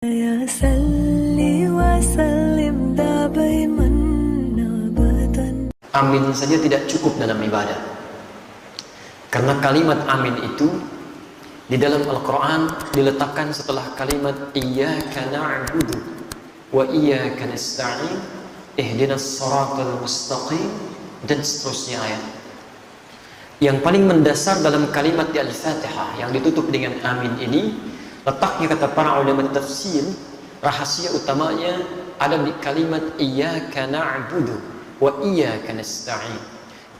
Ya salli wa sallim daiman abadan. Amin saja tidak cukup dalam ibadah. Karena kalimat amin itu di dalam Al-Quran diletakkan setelah kalimat iyyaka na'budu wa iyyaka nasta'in ihdinas siratal mustaqim dan seterusnya ayat. Yang paling mendasar dalam kalimat di Al-Fatihah yang ditutup dengan amin ini, letaknya kata para ulama tafsir, rahasia utamanya ada di kalimat iyyaka na'budu wa iyyaka nasta'in.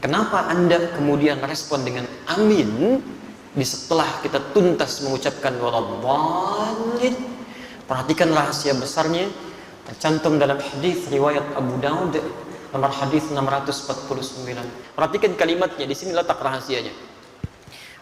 Kenapa Anda kemudian respon dengan amin di setelah kita tuntas mengucapkan waladhdallin? Perhatikan rahasia besarnya, tercantum dalam hadis riwayat Abu Daud nomor hadis 649. Perhatikan kalimatnya, di sini letak rahasianya.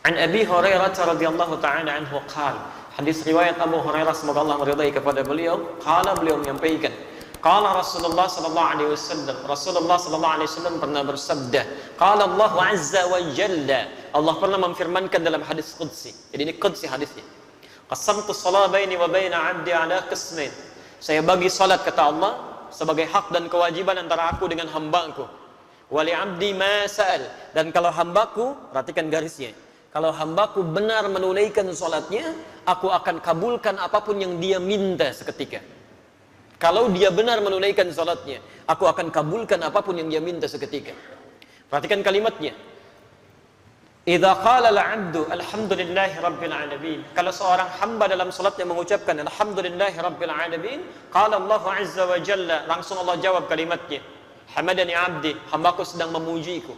An Abi Hurairah radhiyallahu ta'ala anhu qala, hadis riwayat Abu Hurairah, semoga Allah meridai kepada beliau, qala, beliau menyampaikan, qala Rasulullah sallallahu alaihi wasallam, Rasulullah sallallahu alaihi wasallam pernah bersabda, qala Allah azza wa jalla, Allah pernah memfirmankan dalam hadis qudsi. Jadi ini qudsi hadisnya. Qasamtu shalah baini wa baina 'abdi ala qismain. Saya bagi salat, kata Allah, sebagai hak dan kewajiban antara aku dengan hamba-Ku. Wa li 'abdi ma sa'al, dan kalau hamba-Ku, perhatikan garisnya, kalau hamba-Ku benar menunaikan salatnya, aku akan kabulkan apapun yang dia minta seketika. Kalau dia benar menunaikan salatnya, aku akan kabulkan apapun yang dia minta seketika. Perhatikan kalimatnya. Idza qala al-'abdu alhamdulillahi rabbil alamin. Kalau seorang hamba dalam salatnya mengucapkan alhamdulillahi rabbil alamin, qala Allah azza wa jalla, langsung Allah jawab kalimatnya, hamadani 'abdi, hambaku sedang memujiku.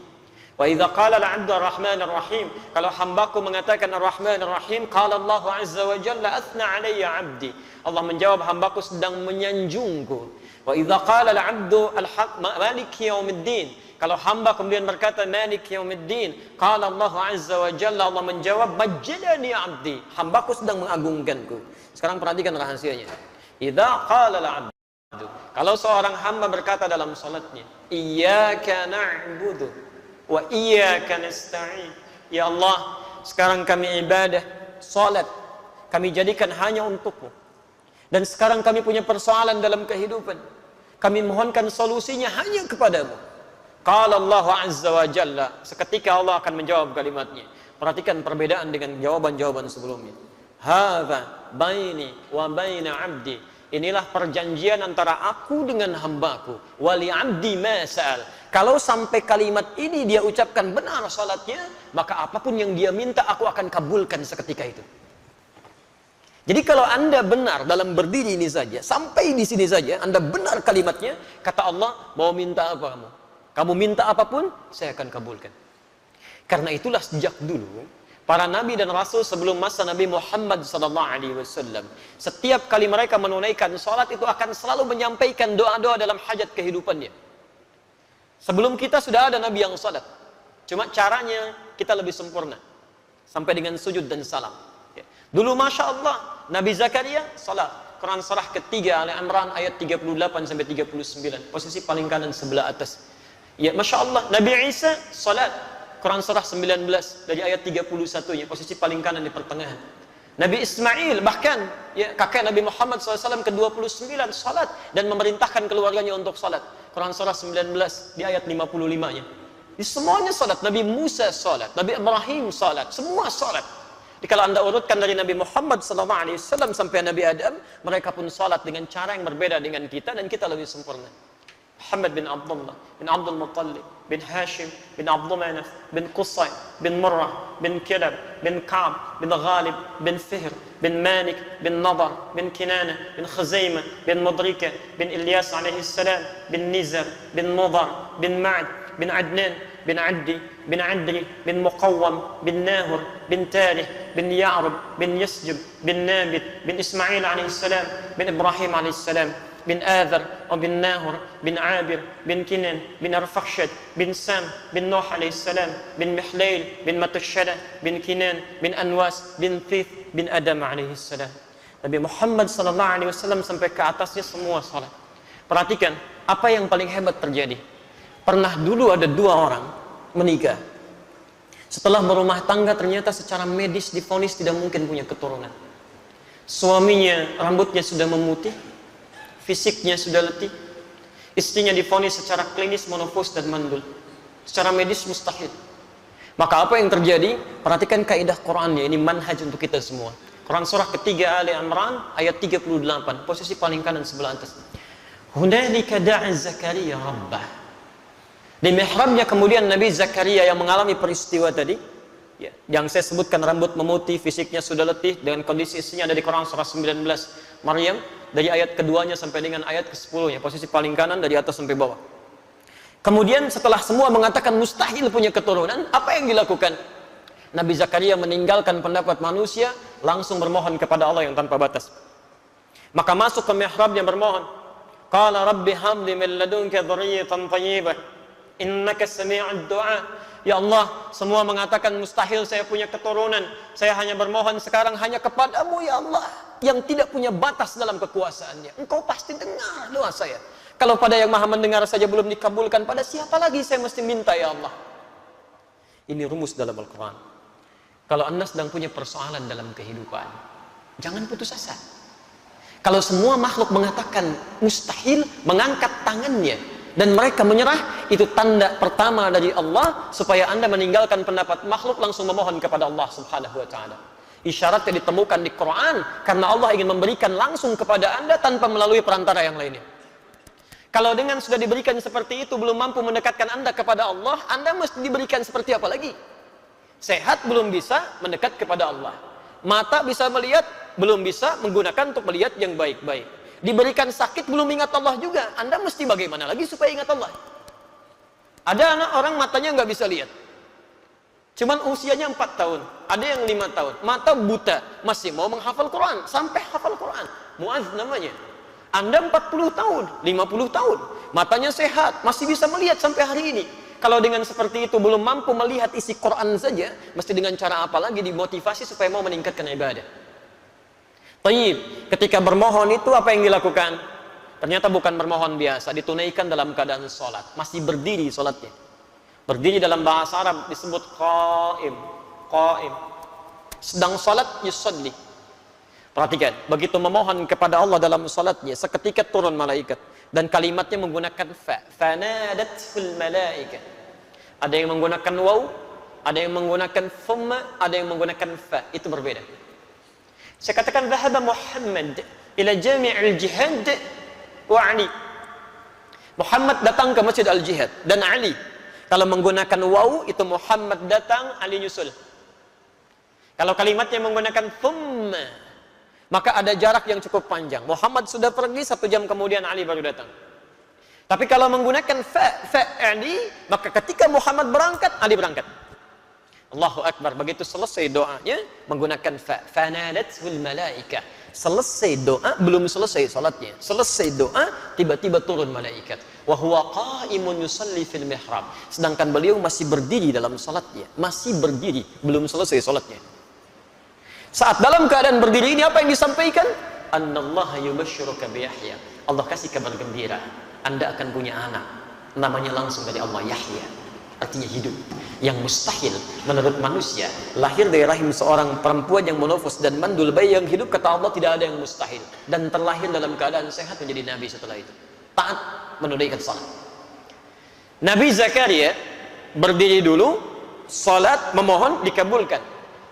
Wa idza qala al-'abdu ar-rahmanir rahim, kalau hambaku mengatakan ar-rahmanir rahim, qala Allah azza wa jalla athna 'alayya 'abdi, Allah menjawab hambaku sedang menyanjungku. Wa idza qala al-'abdu maliki yaumiddin, kalau hamba kemudian berkata maliki yaumiddin, qala Allah azza wa jalla, Allah menjawab majjadani 'abdi, hambaku sedang mengagungkanku. Sekarang perhatikan rahasianya. Idza qala al-'abdu, kalau seorang hamba berkata dalam salatnya, iyyaka na'budu wa iyyaka nasta'in, ya Allah, sekarang kami ibadah, salat kami jadikan hanya untukmu, dan sekarang kami punya persoalan dalam kehidupan, kami mohonkan solusinya hanya kepadamu. Qala Allah azza wa jalla, seketika Allah akan menjawab kalimatnya. Perhatikan perbedaan dengan jawaban-jawaban sebelumnya. Hadza baini wa baina 'abdi, inilah perjanjian antara aku dengan hambaku. Wali 'abdi ma sa'al, kalau sampai kalimat ini dia ucapkan benar salatnya, maka apapun yang dia minta aku akan kabulkan seketika itu. Jadi kalau Anda benar dalam berdiri ini saja, sampai di sini saja Anda benar kalimatnya, kata Allah, mau minta apa kamu? Kamu minta apapun, saya akan kabulkan. Karena itulah sejak dulu para nabi dan rasul sebelum masa Nabi Muhammad SAW, setiap kali mereka menunaikan salat itu akan selalu menyampaikan doa-doa dalam hajat kehidupannya. Sebelum kita sudah ada nabi yang salat, cuma caranya kita lebih sempurna, sampai dengan sujud dan salam. Dulu Masya Allah, Nabi Zakaria salat, Quran surah ketiga Ali Imran ayat 38-39, posisi paling kanan sebelah atas. Ya Masya Allah, Nabi Isa salat, Quran surah 19 dari ayat 31-nya, posisi paling kanan di pertengahan. Nabi Ismail bahkan ya, kakek Nabi Muhammad SAW ke-29 salat dan memerintahkan keluarganya untuk salat, Quran surah 19 di ayat 55-nya. Di semuanya salat. Nabi Musa salat, Nabi Ibrahim salat, semua salat. Jadi kalau Anda urutkan dari Nabi Muhammad SAW sampai Nabi Adam, mereka pun salat dengan cara yang berbeda dengan kita, dan kita lebih sempurna. Muhammad bin Abdullah bin Abdul Muttalib bin Hashim bin Abdul Manaf bin Qusay bin Murrah bin Kilab bin Ka'b bin Ghalib bin Fihr bin Malik bin Nadar bin Kinana bin Khuzaimah bin Mudrika bin Ilyas alaihi salam bin Nizar bin Mudar bin Ma'ad bin Adnan bin Addi bin Adri bin Muqawwam bin Nahur bin Tarih bin Ya'rub bin Yasjub bin Nabit bin Ismail alaihi salam bin Ibrahim alaihi salam bin Adhar bin Nahur bin Abir bin Kinan bin Arfakhshad bin Sam bin Nuh alaihi salam bin Mihlail bin Matushadah bin Kinan bin Anwas bin Thith bin Adam alaihi salam. Nabi Muhammad sallallahu alaihi wasallam sampai ke atasnya semua salat. Perhatikan apa yang paling hebat terjadi. Pernah dulu ada dua orang menikah, setelah berumah tangga ternyata secara medis divonis tidak mungkin punya keturunan. Suaminya rambutnya sudah memutih, fisiknya sudah letih, istrinya divonis secara klinis menopause dan mandul, secara medis mustahil. Maka apa yang terjadi? Perhatikan kaidah Qur'annya, ini manhaj untuk kita semua. Quran surah ketiga Ali Imran ayat 38, posisi paling kanan sebelah atas. Hunalika da'a Zakaria rabbah. Di mihrabnya kemudian Nabi Zakaria yang mengalami peristiwa tadi, ya, yang saya sebutkan rambut memutih, fisiknya sudah letih, dengan kondisi istrinya ada di Quran surah 19 Maryam, dari ayat keduanya sampai dengan ayat ke-10 nya, posisi paling kanan dari atas sampai bawah. Kemudian setelah semua mengatakan mustahil punya keturunan, apa yang dilakukan? Nabi Zakaria meninggalkan pendapat manusia, langsung bermohon kepada Allah yang tanpa batas. Maka masuk ke mihrabnya bermohon. Qala rabbi habli min ladunka dzurriyyatan thayyibah innaka sami'ud du'a. Ya Allah, semua mengatakan mustahil saya punya keturunan. Saya hanya bermohon sekarang hanya kepadamu ya Allah, yang tidak punya batas dalam kekuasaannya. Engkau pasti dengar doa saya. Kalau pada yang maha mendengar saja belum dikabulkan, pada siapa lagi saya mesti minta ya Allah? Ini rumus dalam Al-Quran. Kalau Anda sedang punya persoalan dalam kehidupan, jangan putus asa. Kalau semua makhluk mengatakan mustahil, mengangkat tangannya dan mereka menyerah, itu tanda pertama dari Allah supaya Anda meninggalkan pendapat makhluk, langsung memohon kepada Allah Subhanahu wa taala. Isyarat yang ditemukan di Quran karena Allah ingin memberikan langsung kepada Anda tanpa melalui perantara yang lainnya. Kalau dengan sudah diberikan seperti itu belum mampu mendekatkan Anda kepada Allah, Anda mesti diberikan seperti apa lagi? Sehat belum bisa mendekat kepada Allah. Mata bisa melihat, belum bisa menggunakan untuk melihat yang baik-baik. Diberikan sakit belum ingat Allah juga. Anda mesti bagaimana lagi supaya ingat Allah? Ada anak orang matanya nggak bisa lihat. Cuman usianya 4 tahun, ada yang 5 tahun, mata buta, masih mau menghafal Quran, sampai hafal Quran. Muaz namanya. Anda 40 tahun, 50 tahun, matanya sehat, masih bisa melihat sampai hari ini. Kalau dengan seperti itu belum mampu melihat isi Quran saja, mesti dengan cara apa lagi dimotivasi supaya mau meningkatkan ibadah? Taib, ketika bermohon itu apa yang dilakukan? Ternyata bukan bermohon biasa, ditunaikan dalam keadaan sholat, masih berdiri sholatnya. Berdiri dalam bahasa Arab disebut qaim, qaim. Sedang sholat yusalli. Perhatikan, begitu memohon kepada Allah dalam salatnya, seketika turun malaikat dan kalimatnya menggunakan fa, fanadatul malaika. Ada yang menggunakan waw, ada yang menggunakan thumma, ada yang menggunakan fa. Itu berbeda. Saya katakan dhahaba Muhammad ila jami'il jihad wa Ali. Muhammad datang ke Masjid Al-Jihad dan Ali. Kalau menggunakan waw itu Muhammad datang, Ali nyusul. Kalau kalimatnya menggunakan thumma, maka ada jarak yang cukup panjang. Muhammad sudah pergi, 1 jam kemudian Ali baru datang. Tapi kalau menggunakan fa Ali, maka ketika Muhammad berangkat, Ali berangkat. Allahu Akbar. Begitu selesai doanya, menggunakan fa, fanadatul malaika. Selesai doa, belum selesai salatnya. Selesai doa, tiba-tiba turun malaikat. Wa huwa qa'imun yusalli fil mihrab. Sedangkan beliau masih berdiri dalam salatnya. Masih berdiri, belum selesai salatnya. Saat dalam keadaan berdiri ini apa yang disampaikan? Annallaha yubashshiruka bi Yahya. Allah kasih kabar gembira, Anda akan punya anak. Namanya langsung dari Allah, Yahya. Artinya hidup. Yang mustahil menurut manusia, lahir dari rahim seorang perempuan yang monofos dan mandul, bayi yang hidup, kata Allah tidak ada yang mustahil. Dan terlahir dalam keadaan sehat menjadi nabi setelah itu. Taat menunaikan salat. Nabi Zakaria berdiri dulu, salat, memohon, dikabulkan.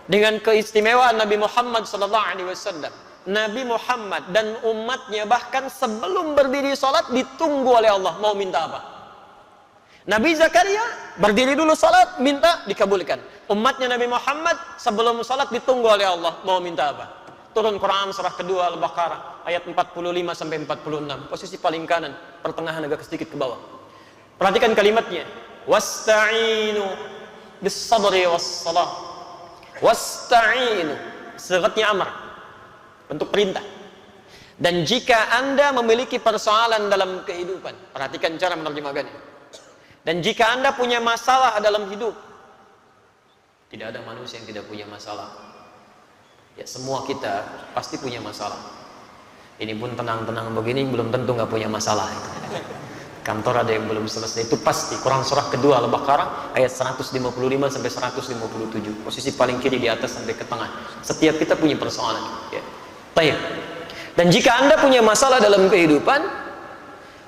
Dengan keistimewaan Nabi Muhammad SAW, Nabi Muhammad dan umatnya bahkan sebelum berdiri salat ditunggu oleh Allah, mau minta apa? Nabi Zakaria berdiri dulu salat, minta, dikabulkan. Umatnya Nabi Muhammad sebelum salat ditunggu oleh Allah, mau minta apa? Turun Quran surah kedua Al-Baqarah ayat 45 sampai 46, posisi paling kanan, pertengahan agak sedikit ke bawah. Perhatikan kalimatnya. Wasta'inu bis sabri was salah. Wasta'inu, sigatnya amar, bentuk perintah. Dan jika Anda memiliki persoalan dalam kehidupan, perhatikan cara menerjemahkannya. Dan jika Anda punya masalah dalam hidup, tidak ada manusia yang tidak punya masalah. Ya, semua kita pasti punya masalah. Ini pun tenang-tenang begini belum tentu nggak punya masalah. Kantor ada yang belum selesai, itu pasti. Quran surah kedua Al-Baqarah ayat 155 sampai 157, posisi paling kiri di atas sampai ke tengah. Setiap kita punya persoalan, ya. Baik. Dan jika Anda punya masalah dalam kehidupan,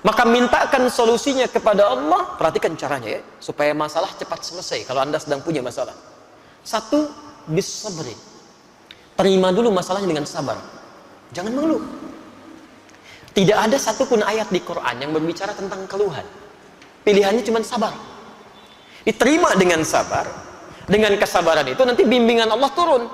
maka mintakan solusinya kepada Allah. Perhatikan caranya ya, supaya masalah cepat selesai kalau Anda sedang punya masalah. Satu, bisabri. Terima dulu masalahnya dengan sabar. Jangan mengeluh. Tidak ada satupun ayat di Quran yang berbicara tentang keluhan. Pilihannya cuma sabar. Diterima dengan sabar. Dengan kesabaran itu nanti bimbingan Allah turun.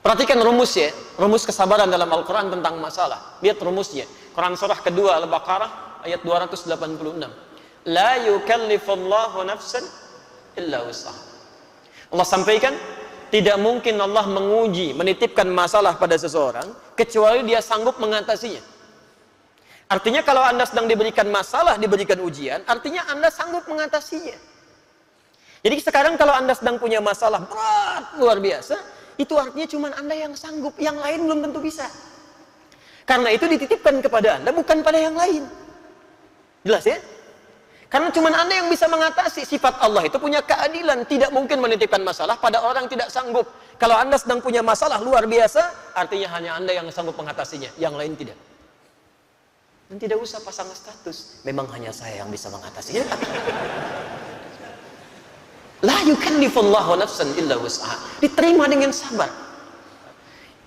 Perhatikan rumus ya, rumus kesabaran dalam Al-Quran tentang masalah. Lihat rumusnya. Quran surah kedua Al-Baqarah ayat 286. La yukallifullahu nafsan illa wus'aha. Allah sampaikan, tidak mungkin Allah menguji, menitipkan masalah pada seseorang kecuali dia sanggup mengatasinya. Artinya kalau Anda sedang diberikan masalah, diberikan ujian, artinya Anda sanggup mengatasinya. Jadi sekarang kalau Anda sedang punya masalah berat, luar biasa, itu artinya cuma Anda yang sanggup, yang lain belum tentu bisa. Karena itu dititipkan kepada Anda, bukan pada yang lain. Jelas ya? Karena cuma Anda yang bisa mengatasi. Sifat Allah itu punya keadilan, tidak mungkin menitipkan masalah pada orang tidak sanggup. Kalau Anda sedang punya masalah luar biasa, artinya hanya Anda yang sanggup mengatasinya, yang lain tidak. Dan tidak usah pasang status, memang hanya saya yang bisa mengatasinya. La yukallifullahu nafsan illa wus'aha. Diterima dengan sabar.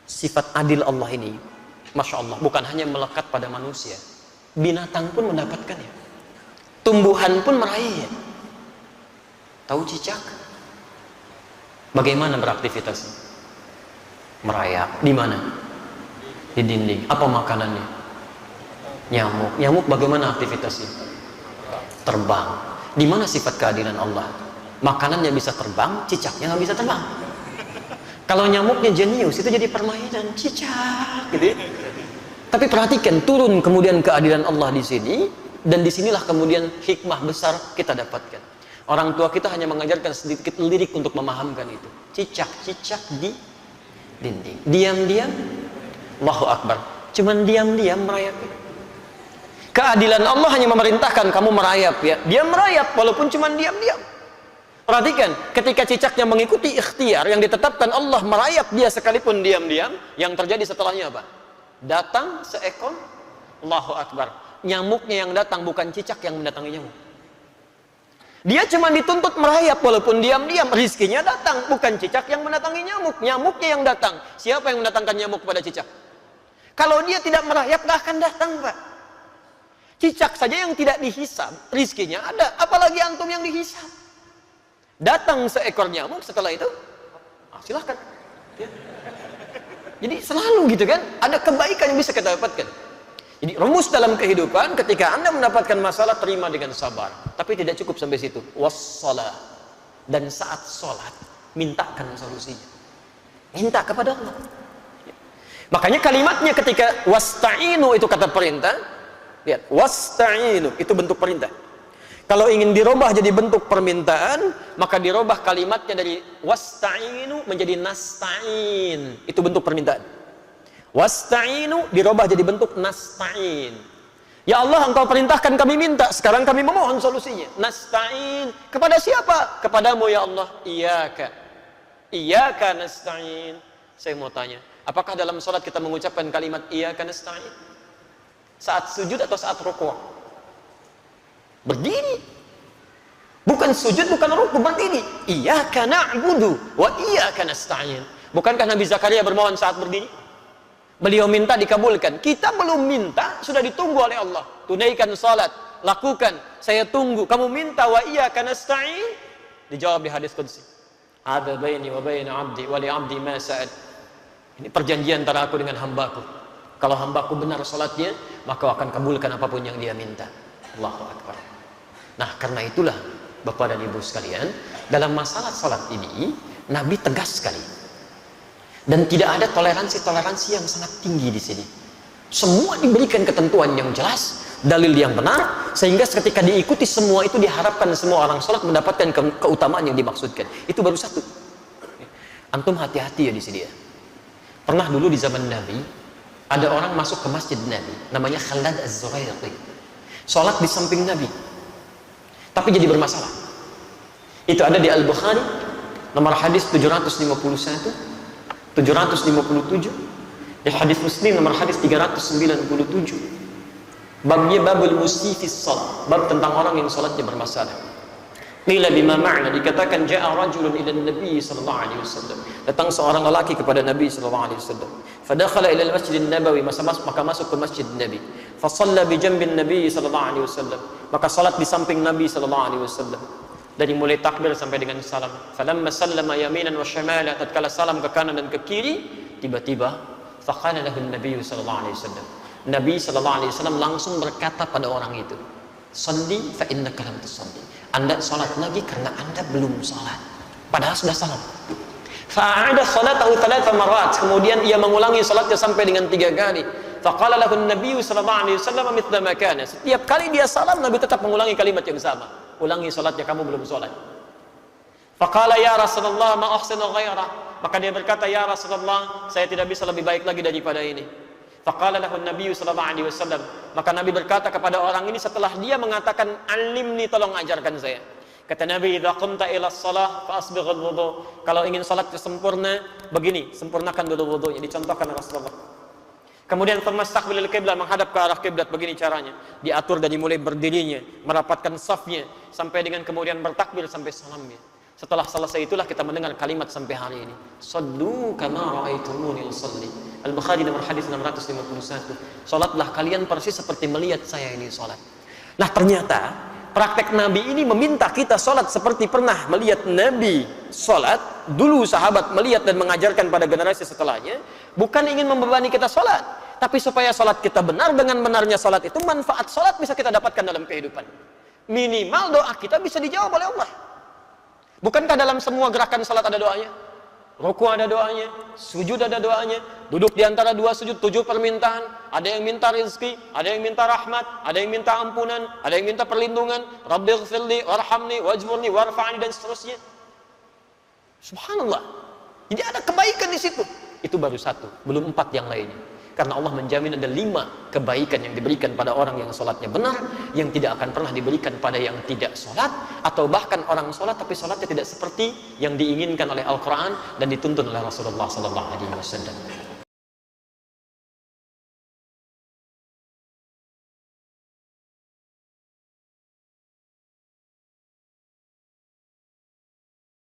Sifat adil Allah ini, Masya Allah, bukan hanya melekat pada manusia. Binatang pun mendapatkannya. Tumbuhan pun meraihnya. Tahu cicak? Bagaimana beraktivitasnya? Merayap. Di mana? Di dinding. Apa makanannya? Nyamuk. Nyamuk bagaimana aktivitasnya? Terbang. Di mana sifat keadilan Allah? Makanannya bisa terbang, cicaknya nggak bisa terbang. Kalau nyamuknya jenius, itu jadi permainan cicak, gitu. Tapi perhatikan, turun kemudian keadilan Allah di sini, dan disinilah kemudian hikmah besar kita dapatkan. Orang tua kita hanya mengajarkan sedikit lirik untuk memahamkan itu. Cicak-cicak di dinding. Diam-diam, Allahu Akbar. Cuman diam-diam merayap. Keadilan Allah hanya memerintahkan kamu merayap ya. Dia merayap walaupun cuman diam-diam. Perhatikan, ketika cicaknya mengikuti ikhtiar yang ditetapkan Allah, merayap dia sekalipun diam-diam, yang terjadi setelahnya apa? Datang seekor, Allahu Akbar. Nyamuknya yang datang, bukan cicak yang mendatangi nyamuk. Dia cuma dituntut merayap walaupun diam-diam, rizkinya datang, bukan cicak yang mendatangi nyamuk. Nyamuknya yang datang. Siapa yang mendatangkan nyamuk kepada cicak? Kalau dia tidak merayap, gak akan datang, Pak. Cicak saja yang tidak dihisab, rizkinya ada, apalagi antum yang dihisab. Datang seekor nyamuk, setelah itu silahkan ya. Jadi selalu gitu kan, ada kebaikan yang bisa kita dapatkan. Jadi rumus dalam kehidupan, ketika Anda mendapatkan masalah, terima dengan sabar. Tapi tidak cukup sampai situ. Wassalah. Dan saat sholat, mintakan solusinya. Minta kepada Allah. Makanya kalimatnya ketika wasta'inu itu kata perintah. Lihat, wasta'inu itu bentuk perintah. Kalau ingin dirubah jadi bentuk permintaan, maka dirubah kalimatnya dari wasta'inu menjadi nasta'in. Itu bentuk permintaan. Wasta'inu dirubah jadi bentuk nasta'in. Ya Allah, Engkau perintahkan kami minta, sekarang kami memohon solusinya. Nasta'in. Kepada siapa? Kepadamu ya Allah. Iyaka. Iyaka nasta'in. Saya mau tanya, apakah dalam sholat kita mengucapkan kalimat iyaka nasta'in? Saat sujud atau saat rukuk? Berdiri. Bukan sujud, bukan rukuk, berdiri. Iyyaka na'budu wa iyyaka nasta'in. Bukankah Nabi Zakaria bermohon saat berdiri? Beliau minta dikabulkan. Kita belum minta, sudah ditunggu oleh Allah. Tunaikan salat, lakukan. Saya tunggu. Kamu minta wa iyyaka nasta'in? Dijawab di hadis qudsi. Ada baini wa baina 'abdi wa li 'abdi ma sa'ad. Ini perjanjian antara aku dengan hambaku. Kalau hambaku benar salatnya, maka akan kabulkan apapun yang dia minta. Allahu Akbar. Nah, karena itulah Bapak dan Ibu sekalian, dalam masalah salat ini Nabi tegas sekali. Dan tidak ada toleransi-toleransi yang sangat tinggi di sini. Semua diberikan ketentuan yang jelas, dalil yang benar, sehingga ketika diikuti semua itu diharapkan semua orang salat mendapatkan keutamaan yang dimaksudkan. Itu baru satu. Antum hati-hati ya di sini ya. Pernah dulu di zaman Nabi ada orang masuk ke masjid Nabi, namanya Khalad Az-Zuraiqi. Salat di samping Nabi. Tapi jadi bermasalah. Itu ada di Al-Bukhari nomor hadis 751, 757, Di hadis Muslim nomor hadis 397. Babnya babul musifis salat, bab tentang orang yang salatnya bermasalah. Qila bima ma'na, dikatakan ja'a rajulun ila Nabi sallallahu alaihi wasallam. Datang seorang lelaki kepada Nabi sallallahu alaihi wasallam. Fadakhala ila al-Masjid an-Nabawi, maka masuk ke Masjid Nabi. Fa shalla bi janbin Nabi sallallahu alaihi wasallam. Maka salat di samping Nabi sallallahu alaihi wasallam. Dari mulai takbir sampai dengan salam. Falamma sallama yaminan wa shimala, tatkala salam ke kanan dan ke kiri, tiba-tiba faqala lahu an-Nabi sallallahu alaihi wasallam. Nabi sallallahu alaihi wasallam langsung berkata pada orang itu, "Shalli fa innaka lam tusalli." Anda salat lagi karena Anda belum salat. Padahal sudah salam. Fa'ada salatahu thalatha marrat. Kemudian ia mengulangi salatnya sampai dengan 3 kali. Faqala lahu an-Nabi sallallahu alaihi wasallam mithla ma kana. Setiap kali dia salam, Nabi tetap mengulangi kalimat yang sama. Ulangi salatnya, kamu belum salat. Faqala ya Rasulullah ma ahsinu ghaira. Maka dia berkata, ya Rasulullah, saya tidak bisa lebih baik lagi daripada ini. Faqala lahu an-Nabi sallallahu alaihi wasallam. Maka Nabi berkata kepada orang ini setelah dia mengatakan, "Alimni, tolong ajarkan saya." Kata Nabi, "Idza qumta ila shalah fa asbighul wudu." Kalau ingin salat sempurna, begini, sempurnakan dulu wudunya, dicontohkan Rasulullah. Kemudian famastaqbilil qiblah, menghadap ke arah kiblat, begini caranya. Diatur dari mulai berdirinya, merapatkan safnya sampai dengan kemudian bertakbir sampai salamnya. Setelah selesai itulah kita mendengar kalimat sampai hari ini. Sallu kama ra'aitumuni usalli. Al-Bukhari nomor hadis 651. Salatlah kalian persis seperti melihat saya ini salat. Nah, ternyata praktek Nabi ini meminta kita salat seperti pernah melihat Nabi salat. Dulu sahabat melihat dan mengajarkan pada generasi setelahnya, bukan ingin membebani kita salat, tapi supaya salat kita benar. Dengan benarnya salat itu, manfaat salat bisa kita dapatkan dalam kehidupan. Minimal doa kita bisa dijawab oleh Allah. Bukankah dalam semua gerakan salat ada doanya? Ruku ada doanya, sujud ada doanya, duduk di antara 2 sujud 7 permintaan, ada yang minta rezeki, ada yang minta rahmat, ada yang minta ampunan, ada yang minta perlindungan, Rabbighfirli warhamni wajburni warfa'ni, dan seterusnya. Subhanallah. Jadi ada kebaikan di situ. Itu baru 1, belum 4 yang lainnya. Karena Allah menjamin ada 5 kebaikan yang diberikan pada orang yang sholatnya benar, yang tidak akan pernah diberikan pada yang tidak sholat, atau bahkan orang sholat tapi sholatnya tidak seperti yang diinginkan oleh Al-Quran dan dituntun oleh Rasulullah SAW.